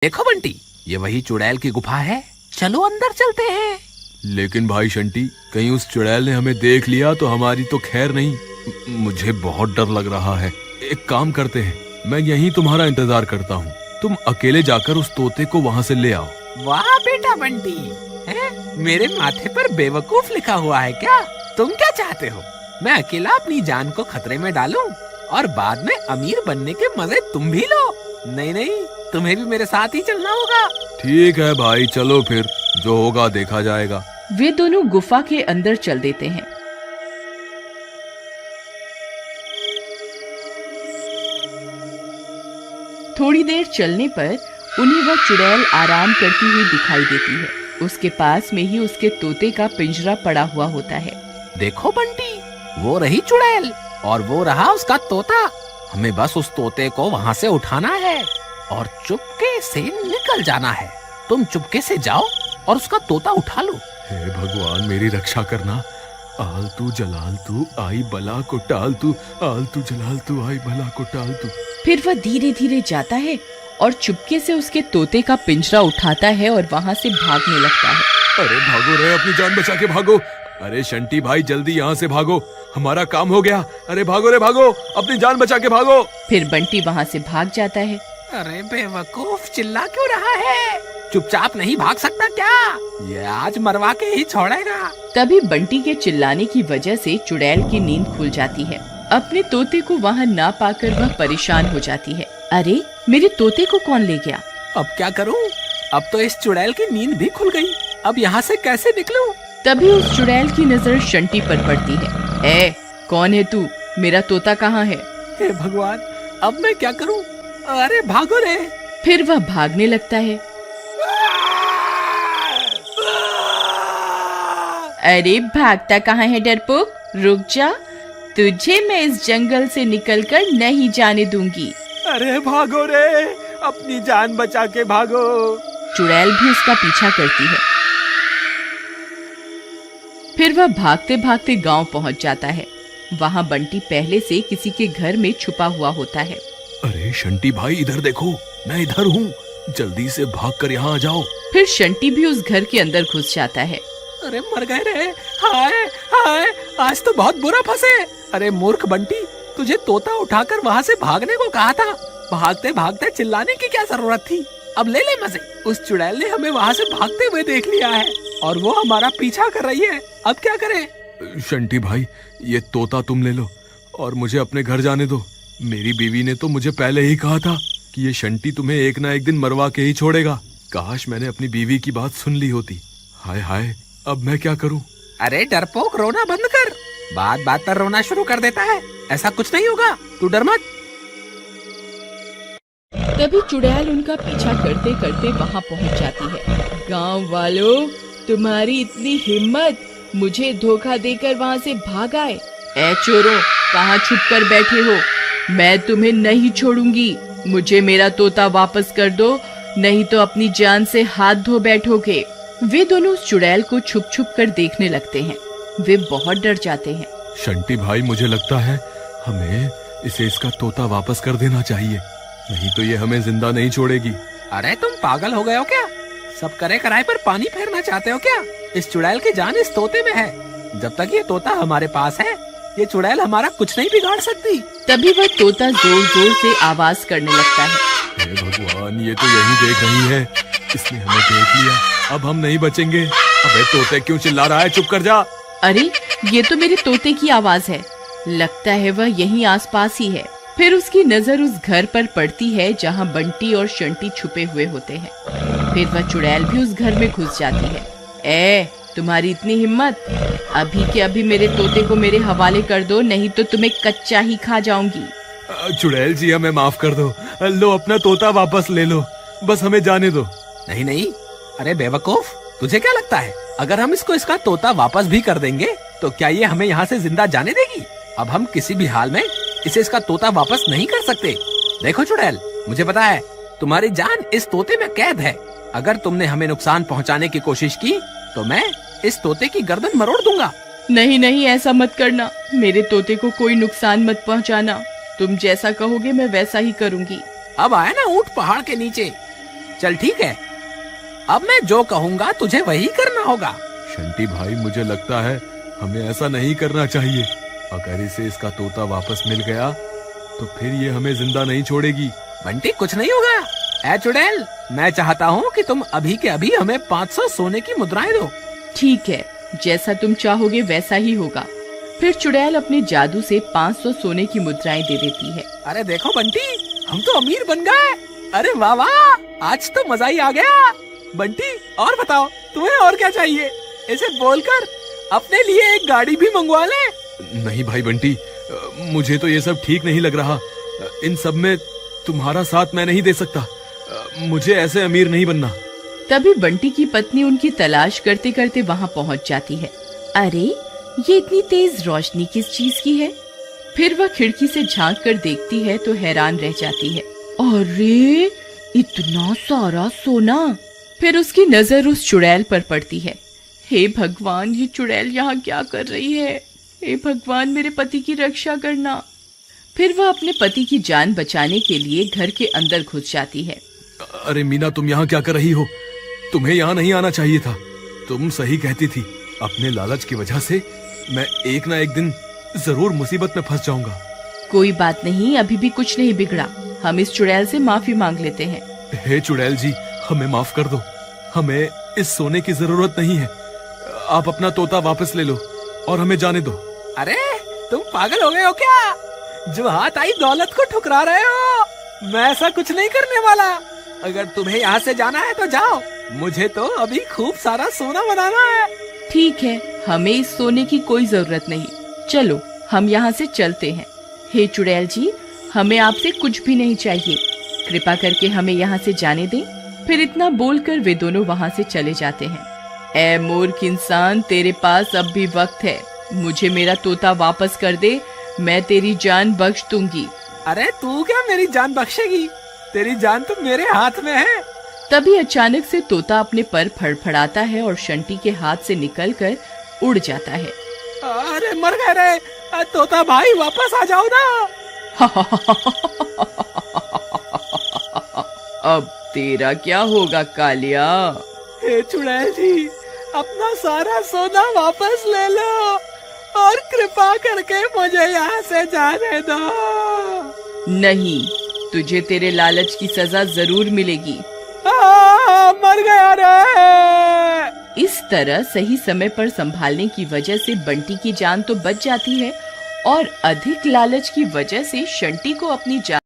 देखो बंटी, ये वही चुड़ैल की गुफा है, चलो अंदर चलते हैं। लेकिन भाई शंटी, कहीं उस चुड़ैल ने हमें देख लिया तो हमारी तो खैर नहीं। मुझे बहुत डर लग रहा है। एक काम करते हैं, मैं यहीं तुम्हारा इंतजार करता हूँ। तुम अकेले जाकर उस तोते को वहाँ से ले आओ। वाह बेटा बंटी, मेरे माथे पर बेवकूफ लिखा हुआ है क्या? तुम क्या चाहते हो? मैं अकेला अपनी जान को खतरे में डालूं और बाद में अमीर बनने के मजे तुम भी लो? नहीं नहीं, तुम्हें भी मेरे साथ ही चलना होगा। ठीक है भाई, चलो फिर, जो होगा देखा जाएगा। वे दोनों गुफा के अंदर चल देते हैं। थोड़ी देर चलने पर उन्हें वह चुड़ैल आराम करती हुई दिखाई देती है। उसके पास में ही उसके तोते का पिंजरा पड़ा हुआ होता है। देखो बंटी, वो रही चुड़ैल और वो रहा उसका तोता। हमें बस उस तोते को वहाँ से उठाना है और चुपके से निकल जाना है। तुम चुपके से जाओ और उसका तोता उठा लो। हे भगवान, मेरी रक्षा करना। आलतू जलालतू आई बला को टालतू, आलतू जलालतू आई बला को टालतू। फिर वह धीरे धीरे जाता है और चुपके से उसके तोते का पिंजरा उठाता है और वहाँ से भागने लगता है। अरे भागो रे, अपनी जान बचा के भागो। अरे शंटी भाई, जल्दी यहाँ से भागो, हमारा काम हो गया। अरे भागो रे भागो, अपनी जान बचा के भागो। फिर बंटी वहाँ से भाग जाता है। अरे बेवकूफ, चिल्ला क्यों रहा है? चुपचाप नहीं भाग सकता क्या? ये आज मरवा के ही छोड़ेगा। तभी बंटी के चिल्लाने की वजह से चुड़ैल की नींद खुल जाती है। अपने तोते को वहाँ ना पाकर वह परेशान हो जाती है। अरे, मेरे तोते को कौन ले गया? अब क्या करूं? अब तो इस चुड़ैल की नींद भी खुल गई। अब यहाँ से कैसे निकलूं? तभी उस चुड़ैल की नजर शंटी पर पड़ती है। ए, कौन है तू? मेरा तोता कहाँ है? हे भगवान, अब मैं क्या करूं? अरे भागो रे। फिर वह भागने लगता है। अरे भागता कहाँ है डरपोक? रुक जा, तुझे मैं इस जंगल से निकलकर नहीं जाने दूंगी। अरे भागो रे, अपनी जान बचा के भागो। चुड़ैल भी उसका पीछा करती है। फिर वह भागते भागते गांव पहुंच जाता है। वहां बंटी पहले से किसी के घर में छुपा हुआ होता है। अरे शंटी भाई, इधर देखो, मैं इधर हूँ, जल्दी से भागकर यहाँ आ जाओ। फिर शंटी भी उस घर के अंदर घुस जाता है। अरे मर गए रे, हाय हाय, आज तो बहुत बुरा फंसे। अरे मूर्ख बंटी, तुझे तोता उठाकर वहाँ से भागने को कहा था। भागते भागते चिल्लाने की क्या जरूरत थी? अब ले ले मजे। उस चुड़ैल ने हमें वहाँ से भागते हुए देख लिया है और वो हमारा पीछा कर रही है। अब क्या करें? शंटी भाई, ये तोता तुम ले लो और मुझे अपने घर जाने दो। मेरी बीवी ने तो मुझे पहले ही कहा था कि ये शंटी तुम्हें एक ना एक दिन मरवा के ही छोड़ेगा। काश मैंने अपनी बीवी की बात सुन ली होती। हाय हाय, अब मैं क्या करूं? अरे डरपोक, रोना बंद कर। बात बात पर रोना शुरू कर देता है। ऐसा कुछ नहीं होगा, तू डर मत। तभी चुड़ैल उनका पीछा करते करते वहाँ पहुँच जाती है। गांव वालों, तुम्हारी इतनी हिम्मत, मुझे धोखा देकर वहाँ से भाग आए। ए चोरों, कहाँ छुप कर बैठे हो? मैं तुम्हें नहीं छोड़ूंगी। मुझे मेरा तोता वापस कर दो, नहीं तो अपनी जान से हाथ धो बैठोगे। वे दोनों उस चुड़ैल को छुप छुप कर देखने लगते हैं। वे बहुत डर जाते हैं। शंटी भाई, मुझे लगता है हमें इसे इसका तोता वापस कर देना चाहिए, नहीं तो ये हमें जिंदा नहीं छोड़ेगी। अरे तुम पागल हो गए हो क्या? सब करे कराए पर पानी फेरना चाहते हो क्या? इस चुड़ैल की जान इस तोते में है। जब तक ये तोता हमारे पास है, ये चुड़ैल हमारा कुछ नहीं बिगाड़ सकती। तभी वह तोता जोर जोर से आवाज करने लगता है। हे भगवान, ये तो यही देख रही है, इसने हमें देख लिया, अब हम नहीं बचेंगे। अबे तोते, क्यों चिल्ला रहा है? चुप कर जा। अरे, ये तो मेरे तोते की आवाज है। लगता है वह यहीं आसपास ही है। फिर उसकी नजर उस घर पर पड़ती है जहाँ बंटी और शंटी छुपे हुए होते हैं। फिर वह चुड़ैल भी उस घर में घुस जाती है। ए, तुम्हारी इतनी हिम्मत? अभी के अभी मेरे तोते को मेरे हवाले कर दो, नहीं तो तुम्हें कच्चा ही खा जाऊंगी। चुड़ैल जी, हमें माफ कर दो। लो, अपना तोता वापस ले लो, बस हमें जाने दो। नहीं नहीं, अरे बेवकूफ, तुझे क्या लगता है अगर हम इसको इसका तोता वापस भी कर देंगे तो क्या ये हमें यहाँ से जिंदा जाने देगी? अब हम किसी भी हाल में इसे इसका तोता वापस नहीं कर सकते। देखो चुड़ैल, मुझे पता है तुम्हारी जान इस तोते में कैद है। अगर तुमने हमें नुकसान पहुँचाने की कोशिश की तो मैं इस तोते की गर्दन मरोड़ दूंगा। नहीं नहीं, ऐसा मत करना। मेरे तोते को कोई नुकसान मत पहुंचाना। तुम जैसा कहोगे मैं वैसा ही करूंगी। अब आया ना ऊंट पहाड़ के नीचे, चल ठीक है, अब मैं जो कहूँगा तुझे वही करना होगा। शंटी भाई, मुझे लगता है हमें ऐसा नहीं करना चाहिए। अगर इसे इसका तोता वापस मिल गया तो फिर ये हमें जिंदा नहीं छोड़ेगी। बंटी कुछ नहीं होगा। ए चुड़ैल, मैं चाहता हूँ कि तुम अभी के अभी हमें 500 सोने की मुद्राएं दो। ठीक है, जैसा तुम चाहोगे वैसा ही होगा। फिर चुड़ैल अपने जादू से 500 सोने की मुद्राएं दे देती है। अरे देखो बंटी, हम तो अमीर बन गए। अरे वाह वाह, आज तो मजा ही आ गया। बंटी और बताओ, तुम्हें और क्या चाहिए? इसे बोलकर अपने लिए एक गाड़ी भी मंगवा ले। नहीं भाई बंटी, मुझे तो ये सब ठीक नहीं लग रहा। इन सब में तुम्हारा साथ मैं नहीं दे सकता। मुझे ऐसे अमीर नहीं बनना। तभी बंटी की पत्नी उनकी तलाश करते करते वहाँ पहुँच जाती है। अरे, ये इतनी तेज रोशनी किस चीज की है? फिर वह खिड़की से झांक कर देखती है तो हैरान रह जाती है। अरे, इतना सारा सोना! फिर उसकी नजर उस चुड़ैल पर पड़ती है। हे भगवान, ये चुड़ैल यहाँ क्या कर रही है? हे भगवान, मेरे पति की रक्षा करना। फिर वह अपने पति की जान बचाने के लिए घर के अंदर घुस जाती है। अरे मीना, तुम यहाँ क्या कर रही हो? तुम्हें यहाँ नहीं आना चाहिए था। तुम सही कहती थी। अपने लालच की वजह से मैं एक ना एक दिन जरूर मुसीबत में फंस जाऊंगा। कोई बात नहीं, अभी भी कुछ नहीं बिगड़ा। हम इस चुड़ैल से माफी मांग लेते हैं। हे चुड़ैल जी, हमें माफ कर दो। हमें इस सोने की जरूरत नहीं है। आप अपना तोता वापस ले लो और हमें जाने दो। अरे तुम पागल हो गए हो क्या? जो हाथ आई दौलत को ठुकरा रहे हो। मैं ऐसा कुछ नहीं करने वाला। अगर तुम्हें यहाँ से जाना है तो जाओ, मुझे तो अभी खूब सारा सोना बनाना है। ठीक है, हमें इस सोने की कोई जरूरत नहीं। चलो, हम यहाँ से चलते हैं। हे चुड़ैल जी, हमें आपसे कुछ भी नहीं चाहिए। कृपा करके हमें यहाँ से जाने दें। फिर इतना बोलकर वे दोनों वहाँ से चले जाते हैं। ए मूर्ख इंसान, तेरे पास अब भी वक्त है। मुझे मेरा तोता वापस कर दे, मैं तेरी जान बख्श दूंगी। अरे तू क्या मेरी जान बख्शेगी? तेरी जान तो मेरे हाथ में है। तभी अचानक से तोता अपने पर फड़फड़ाता है और शंटी के हाथ से निकलकर उड़ जाता है। अरे मर गए रे। तोता भाई वापस आ जाओ ना। अब तेरा क्या होगा कालिया? हे चुड़ैल जी, अपना सारा सोना वापस ले लो और कृपा करके मुझे यहाँ से जाने दो। नहीं, तुझे तेरे लालच की सजा जरूर मिलेगी। मर गया रे। इस तरह सही समय पर संभालने की वजह से बंटी की जान तो बच जाती है और अधिक लालच की वजह से शंटी को अपनी जान